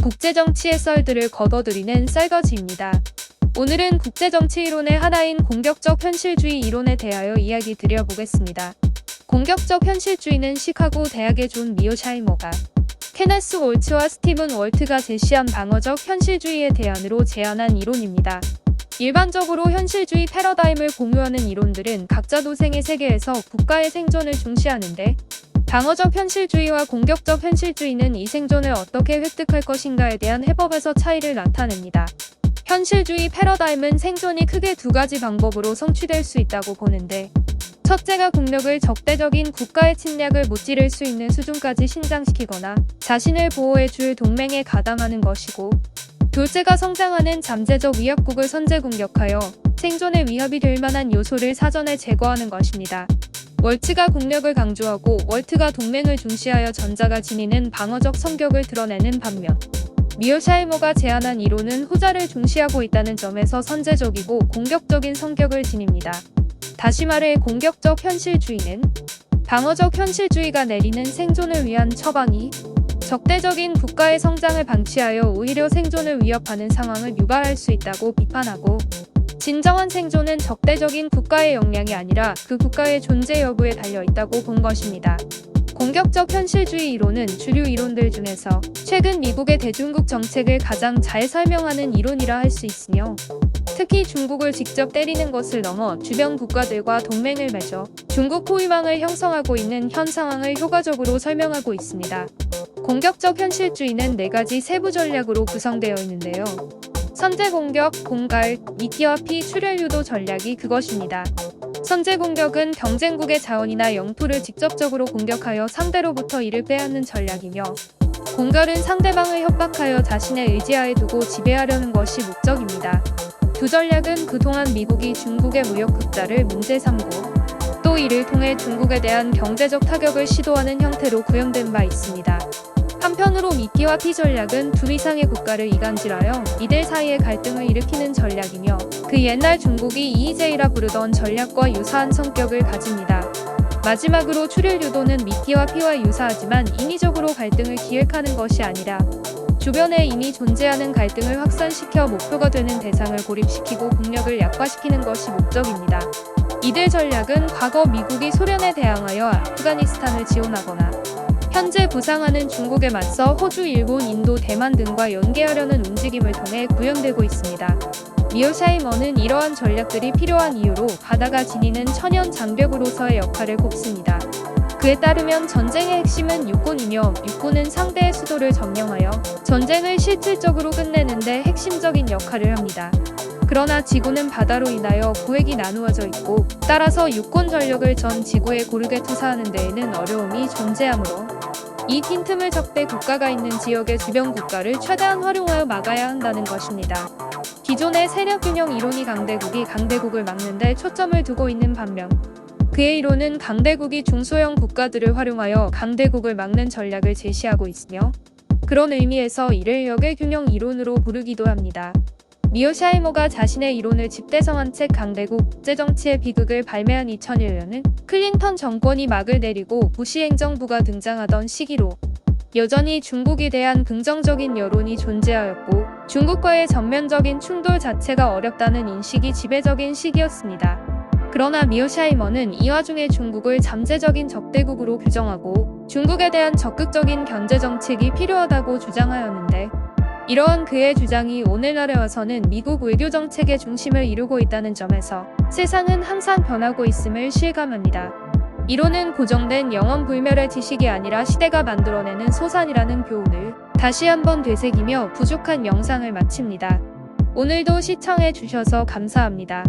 국제정치의 썰들을 걷어들이는 썰거지입니다. 오늘은 국제정치 이론의 하나인 공격적 현실주의 이론에 대하여 이야기 드려보겠습니다. 공격적 현실주의는 시카고 대학의 존 미오샤이머가, 케네스 올츠와 스티븐 월트가 제시한 방어적 현실주의의 대안으로 제안한 이론입니다. 일반적으로 현실주의 패러다임을 공유하는 이론들은 각자 도생의 세계에서 국가의 생존을 중시하는데, 방어적 현실주의와 공격적 현실주의는 이 생존을 어떻게 획득할 것인가에 대한 해법에서 차이를 나타냅니다. 현실주의 패러다임은 생존이 크게 두 가지 방법으로 성취될 수 있다고 보는데, 첫째가 국력을 적대적인 국가의 침략을 무찌를 수 있는 수준까지 신장시키거나 자신을 보호해줄 동맹에 가담하는 것이고, 둘째가 성장하는 잠재적 위협국을 선제 공격하여 생존에 위협이 될 만한 요소를 사전에 제거하는 것입니다. 월츠가 국력을 강조하고 월트가 동맹을 중시하여 전자가 지니는 방어적 성격을 드러내는 반면, 미오샤이머가 제안한 이론은 후자를 중시하고 있다는 점에서 선제적이고 공격적인 성격을 지닙니다. 다시 말해 공격적 현실주의는 방어적 현실주의가 내리는 생존을 위한 처방이 적대적인 국가의 성장을 방치하여 오히려 생존을 위협하는 상황을 유발할 수 있다고 비판하고, 진정한 생존은 적대적인 국가의 역량이 아니라 그 국가의 존재 여부에 달려 있다고 본 것입니다. 공격적 현실주의 이론은 주류 이론들 중에서 최근 미국의 대중국 정책을 가장 잘 설명하는 이론이라 할 수 있으며, 특히 중국을 직접 때리는 것을 넘어 주변 국가들과 동맹을 맺어 중국 포위망을 형성하고 있는 현 상황을 효과적으로 설명하고 있습니다. 공격적 현실주의는 4가지 세부 전략으로 구성되어 있는데요. 선제 공격, 공갈, 미끼와 피, 출혈 유도 전략이 그것입니다. 선제 공격은 경쟁국의 자원이나 영토를 직접적으로 공격하여 상대로부터 이를 빼앗는 전략이며, 공갈은 상대방을 협박하여 자신의 의지하에 두고 지배하려는 것이 목적입니다. 두 전략은 그동안 미국이 중국의 무역 흑자를 문제 삼고, 또 이를 통해 중국에 대한 경제적 타격을 시도하는 형태로 구현된 바 있습니다. 한편으로 미끼와 피 전략은 두 이상의 국가를 이간질하여 이들 사이의 갈등을 일으키는 전략이며, 그 옛날 중국이 이이제이라 부르던 전략과 유사한 성격을 가집니다. 마지막으로 출혈 유도는 미끼와 피와 유사하지만 인위적으로 갈등을 기획하는 것이 아니라 주변에 이미 존재하는 갈등을 확산시켜 목표가 되는 대상을 고립시키고 국력을 약화시키는 것이 목적입니다. 이들 전략은 과거 미국이 소련에 대항하여 아프가니스탄을 지원하거나, 현재 부상하는 중국에 맞서 호주, 일본, 인도, 대만 등과 연계하려는 움직임을 통해 구현되고 있습니다. 미오샤이머는 이러한 전략들이 필요한 이유로 바다가 지니는 천연 장벽으로서의 역할을 꼽습니다. 그에 따르면 전쟁의 핵심은 육군이며, 육군은 상대의 수도를 점령하여 전쟁을 실질적으로 끝내는 데 핵심적인 역할을 합니다. 그러나 지구는 바다로 인하여 구획이 나누어져 있고, 따라서 육군 전력을 전 지구에 고르게 투사하는 데에는 어려움이 존재하므로, 이 빈틈을 적대 국가가 있는 지역의 주변 국가를 최대한 활용하여 막아야 한다는 것입니다. 기존의 세력균형 이론이 강대국이 강대국을 막는 데 초점을 두고 있는 반면, 그의 이론은 강대국이 중소형 국가들을 활용하여 강대국을 막는 전략을 제시하고 있으며, 그런 의미에서 이를 역의 균형 이론으로 부르기도 합니다. 미오샤이머가 자신의 이론을 집대성한 책 강대국 국제정치의 비극을 발매한 2001년은 클린턴 정권이 막을 내리고 부시 행정부가 등장하던 시기로, 여전히 중국에 대한 긍정적인 여론이 존재하였고, 중국과의 전면적인 충돌 자체가 어렵다는 인식이 지배적인 시기였습니다. 그러나 미오샤이머는 이 와중에 중국을 잠재적인 적대국으로 규정하고 중국에 대한 적극적인 견제 정책이 필요하다고 주장하였는데, 이러한 그의 주장이 오늘날에 와서는 미국 외교 정책의 중심을 이루고 있다는 점에서 세상은 항상 변하고 있음을 실감합니다. 이론은 고정된 영원불멸의 지식이 아니라 시대가 만들어내는 소산이라는 교훈을 다시 한번 되새기며 부족한 영상을 마칩니다. 오늘도 시청해 주셔서 감사합니다.